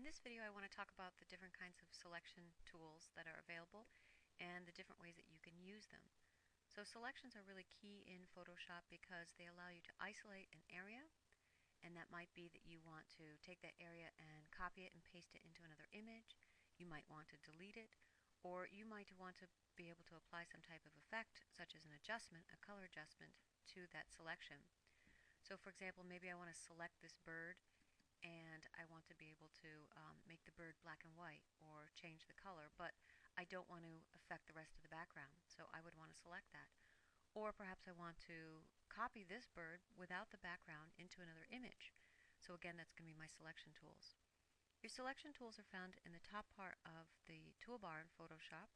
this video, I want to talk about the different kinds of selection tools that are available and the different ways that you can use them. So selections are really key in Photoshop because they allow you to isolate an area, and that might be that you want to take that area and copy it and paste it into another image. You might want to delete it, or you might want to be able to apply some type of effect, such as an adjustment, a color adjustment, to that selection. So for example, maybe I want to select this bird and I want to be able to make the bird black and white or change the color, but I don't want to affect the rest of the background, so I would want to select that. Or perhaps I want to copy this bird without the background into another image. So again, that's going to be my selection tools. Your selection tools are found in the top part of the toolbar in Photoshop,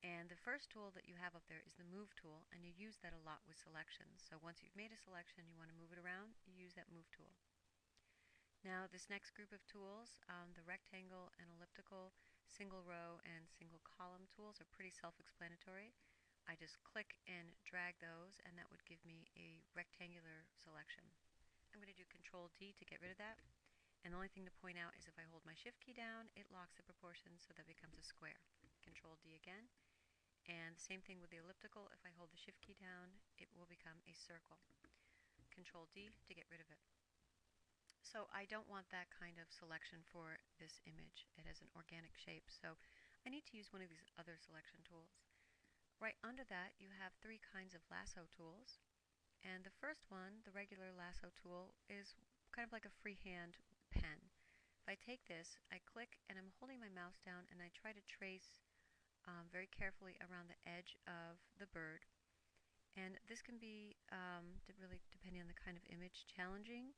and the first tool that you have up there is the Move tool, and you use that a lot with selections. So once you've made a selection, you want to move it around, you use that Move tool. Now this next group of tools, the rectangle and elliptical, single row, and single column tools are pretty self-explanatory. I just click and drag those, and that would give me a rectangular selection. I'm going to do Control D to get rid of that. And the only thing to point out is if I hold my Shift key down, it locks the proportions so that it becomes a square. Control D again. And the same thing with the elliptical. If I hold the Shift key down, it will become a circle. Control D to get rid of it. So I don't want that kind of selection for this image. It has an organic shape, so I need to use one of these other selection tools. Right under that, you have three kinds of lasso tools. And the first one, the regular lasso tool, is kind of like a freehand pen. If I take this, I click and I'm holding my mouse down and I try to trace very carefully around the edge of the bird. And this can be, really depending on the kind of image, challenging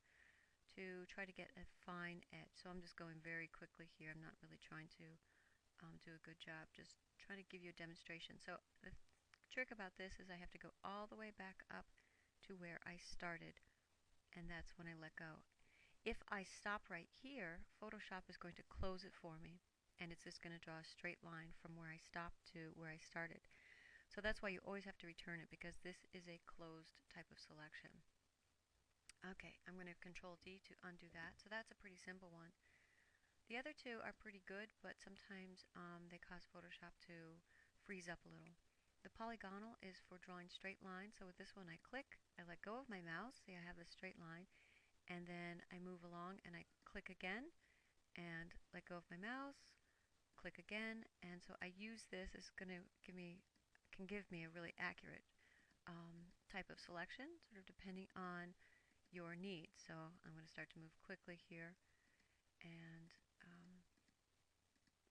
to try to get a fine edge. So I'm just going very quickly here. I'm not really trying to do a good job, just trying to give you a demonstration. So the trick about this is I have to go all the way back up to where I started, and that's when I let go. If I stop right here, Photoshop is going to close it for me, and it's just going to draw a straight line from where I stopped to where I started. So that's why you always have to return it, because this is a closed type of selection. Okay, I'm going to Control D to undo that. So that's a pretty simple one. The other two are pretty good, but sometimes they cause Photoshop to freeze up a little. The polygonal is for drawing straight lines. So with this one, I click, I let go of my mouse, see I have this straight line, and then I move along and I click again and let go of my mouse, click again, and so I use this. It's going to can give me a really accurate type of selection, sort of depending on your needs. So I'm going to start to move quickly here, and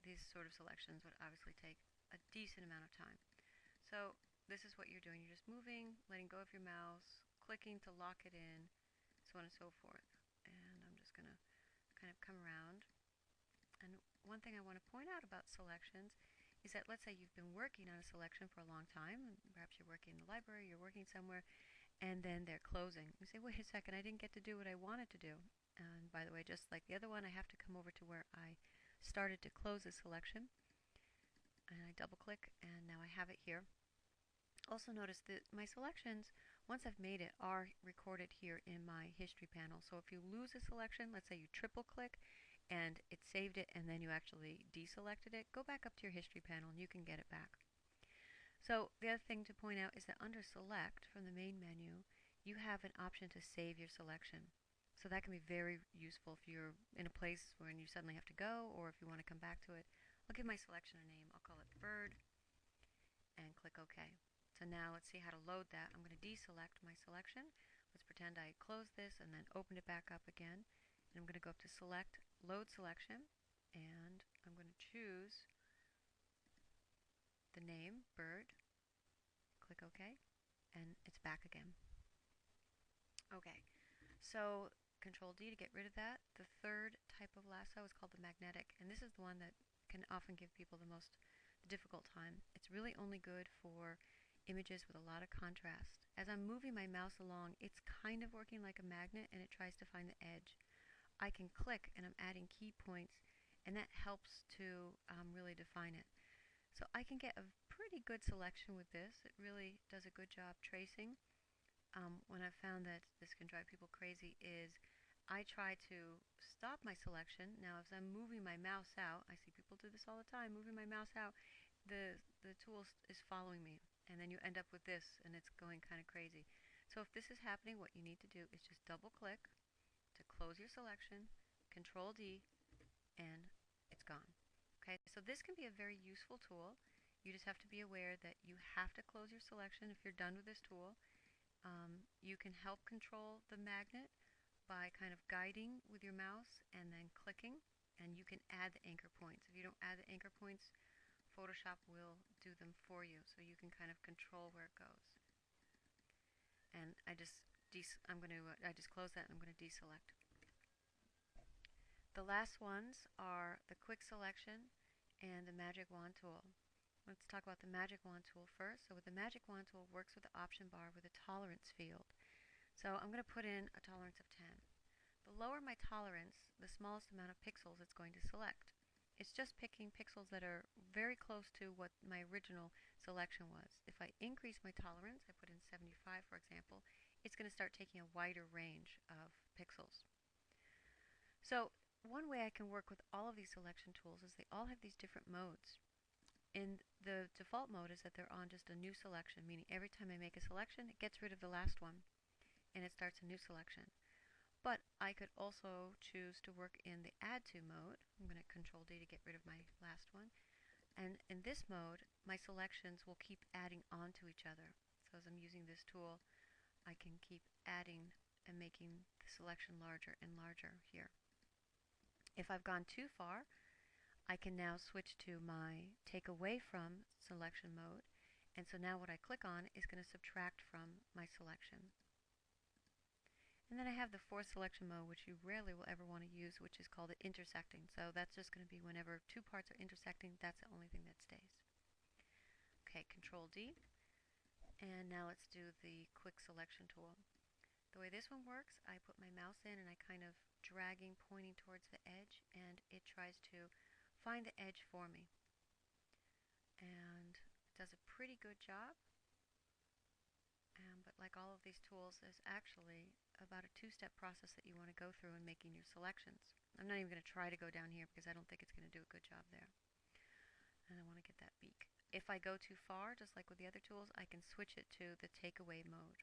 these sort of selections would obviously take a decent amount of time. So this is what you're doing. You're just moving, letting go of your mouse, clicking to lock it in, so on and so forth. And I'm just going to kind of come around. And one thing I want to point out about selections is that let's say you've been working on a selection for a long time, and perhaps you're working in the library, you're working somewhere, and then they're closing. You say, wait a second, I didn't get to do what I wanted to do. And by the way, just like the other one, I have to come over to where I started to close the selection. And I double click, and now I have it here. Also notice that my selections, once I've made it, are recorded here in my history panel. So if you lose a selection, let's say you triple click and it saved it and then you actually deselected it, go back up to your history panel and you can get it back. So the other thing to point out is that under Select from the main menu, you have an option to save your selection. So that can be very useful if you're in a place where you suddenly have to go, or if you want to come back to it. I'll give my selection a name. I'll call it Bird, and click OK. So now let's see how to load that. I'm going to deselect my selection. Let's pretend I closed this and then opened it back up again. And I'm going to go up to Select, Load Selection, and I'm going to choose the name, Bird, click OK, and it's back again. Okay, so Control D to get rid of that. The third type of lasso is called the magnetic, and this is the one that can often give people the difficult time. It's really only good for images with a lot of contrast. As I'm moving my mouse along, it's kind of working like a magnet, and it tries to find the edge. I can click, and I'm adding key points, and that helps to really define it. So I can get a pretty good selection with this. It really does a good job tracing. When I've found that this can drive people crazy is I try to stop my selection. Now, as I'm moving my mouse out, I see people do this all the time, moving my mouse out, the tool is following me. And then you end up with this, and it's going kind of crazy. So if this is happening, what you need to do is just double click to close your selection, Control D, and it's gone. Okay, so this can be a very useful tool. You just have to be aware that you have to close your selection if you're done with this tool. You can help control the magnet by kind of guiding with your mouse and then clicking, and you can add the anchor points. If you don't add the anchor points, Photoshop will do them for you, so you can kind of control where it goes. And I just close that and I'm going to deselect. The last ones are the quick selection and the magic wand tool. Let's talk about the magic wand tool first. So with the magic wand tool, it works with the option bar with a tolerance field. So I'm going to put in a tolerance of 10. The lower my tolerance, the smallest amount of pixels it's going to select. It's just picking pixels that are very close to what my original selection was. If I increase my tolerance, I put in 75 for example, it's going to start taking a wider range of pixels. So one way I can work with all of these selection tools is they all have these different modes. And the default mode is that they're on just a new selection, meaning every time I make a selection, it gets rid of the last one and it starts a new selection. But I could also choose to work in the add to mode. I'm going to Control D to get rid of my last one. And in this mode, my selections will keep adding onto each other. So as I'm using this tool, I can keep adding and making the selection larger and larger here. If I've gone too far, I can now switch to my take away from selection mode. And so now what I click on is going to subtract from my selection. And then I have the fourth selection mode, which you rarely will ever want to use, which is called the intersecting. So that's just going to be whenever two parts are intersecting, that's the only thing that stays. Okay, Control D. And now let's do the quick selection tool. The way this one works, I put my mouse in and I kind of dragging, pointing towards the edge, and it tries to find the edge for me. And it does a pretty good job. But like all of these tools, there's actually about a two-step process that you want to go through in making your selections. I'm not even going to try to go down here because I don't think it's going to do a good job there. And I want to get that beak. If I go too far, just like with the other tools, I can switch it to the takeaway mode.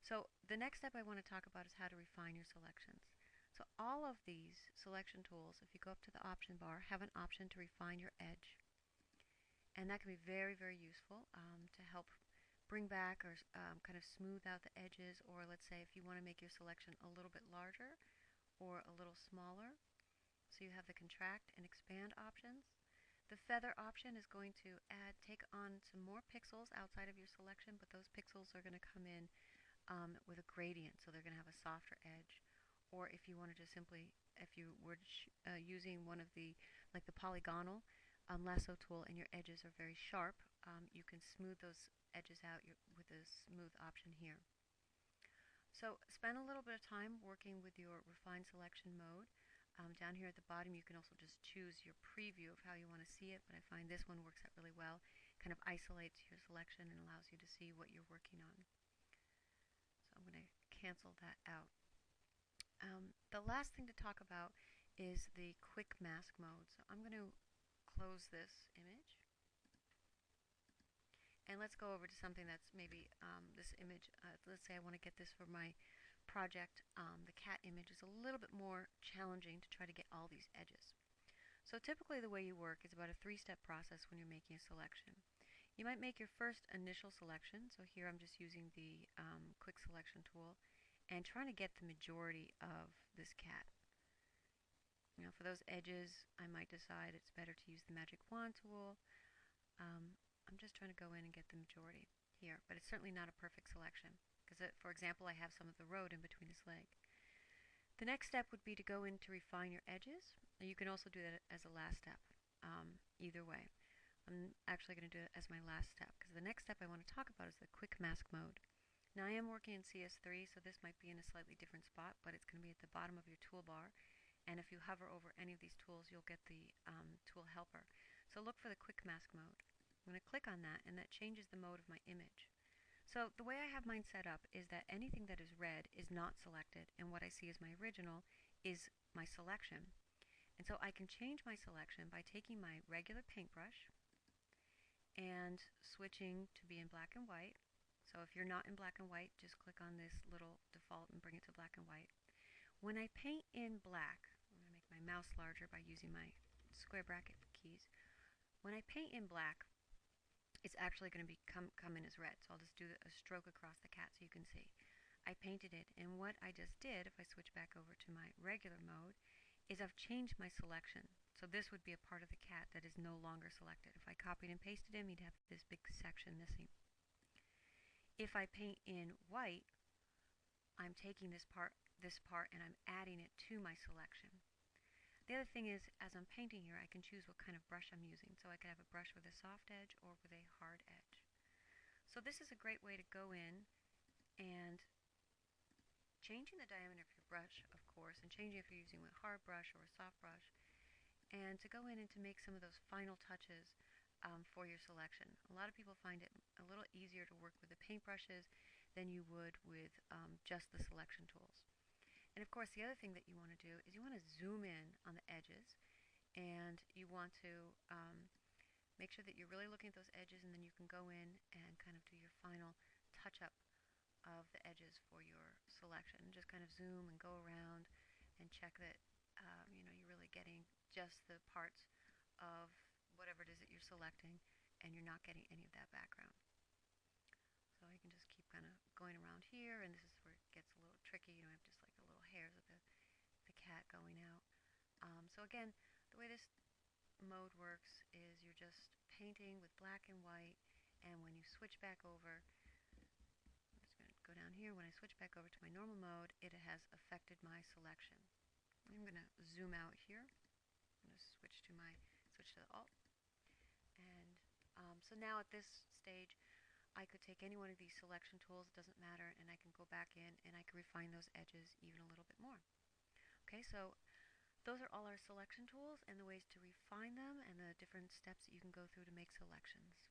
So the next step I want to talk about is how to refine your selections. So all of these selection tools, if you go up to the option bar, have an option to refine your edge. And that can be very, very useful to help bring back or kind of smooth out the edges, or let's say if you want to make your selection a little bit larger or a little smaller. So you have the contract and expand options. The feather option is going to take on some more pixels outside of your selection, but those pixels are going to come in with a gradient, so they're going to have a softer edge. Or if you wanted to simply, if you were using one of the, like the polygonal lasso tool and your edges are very sharp, you can smooth those edges out with the smooth option here. So spend a little bit of time working with your refine selection mode. Down here at the bottom you can also just choose your preview of how you want to see it, but I find this one works out really well. Kind of isolates your selection and allows you to see what you're working on. So I'm going to cancel that out. The last thing to talk about is the quick mask mode. So I'm going to close this image. And let's go over to something that's maybe this image. Let's say I want to get this for my project. The cat image is a little bit more challenging to try to get all these edges. So typically the way you work is about a three-step process when you're making a selection. You might make your first initial selection. So here I'm just using the quick selection tool and trying to get the majority of this cat. You know, for those edges, I might decide it's better to use the magic wand tool. I'm just trying to go in and get the majority here, but it's certainly not a perfect selection because, for example, I have some of the road in between his leg. The next step would be to go in to refine your edges. And you can also do that as a last step, either way. I'm actually going to do it as my last step because the next step I want to talk about is the quick mask mode. Now I am working in CS3, so this might be in a slightly different spot, but it's going to be at the bottom of your toolbar. And if you hover over any of these tools, you'll get the tool helper. So look for the quick mask mode. I'm going to click on that, and that changes the mode of my image. So the way I have mine set up is that anything that is red is not selected, and what I see as my original is my selection. And so I can change my selection by taking my regular paintbrush and switching to be in black and white. So if you're not in black and white, just click on this little default and bring it to black and white. When I paint in black, I'm going to make my mouse larger by using my square bracket keys. When I paint in black, it's actually going to come in as red. So I'll just do a stroke across the cat so you can see. I painted it, and what I just did, if I switch back over to my regular mode, is I've changed my selection. So this would be a part of the cat that is no longer selected. If I copied and pasted him, he'd have this big section missing. If I paint in white, I'm taking this part, and I'm adding it to my selection. The other thing is, as I'm painting here, I can choose what kind of brush I'm using. So I could have a brush with a soft edge or with a hard edge. So this is a great way to go in and changing the diameter of your brush, of course, and changing if you're using a hard brush or a soft brush, and to go in and to make some of those final touches for your selection. A lot of people find it a little easier to work with the paintbrushes than you would with just the selection tools. And of course, the other thing that you want to do is you want to zoom in on the edges, and you want to make sure that you're really looking at those edges, and then you can go in and kind of do your final touch-up of the edges for your selection. Just kind of zoom and go around and check that you're really getting just the parts of whatever it is that you're selecting, and you're not getting any of that background. So you can just keep kind of going around here, and this is where it gets a little tricky. You know, I have just like the little hairs of the cat going out. So again, the way this mode works is you're just painting with black and white, and when you switch back over, I'm just going to go down here, when I switch back over to my normal mode, it has affected my selection. I'm going to zoom out here. I'm going to switch to the Alt. And so now at this stage, I could take any one of these selection tools, it doesn't matter, and I can go back in and I can refine those edges even a little bit more. Okay, so those are all our selection tools and the ways to refine them and the different steps that you can go through to make selections.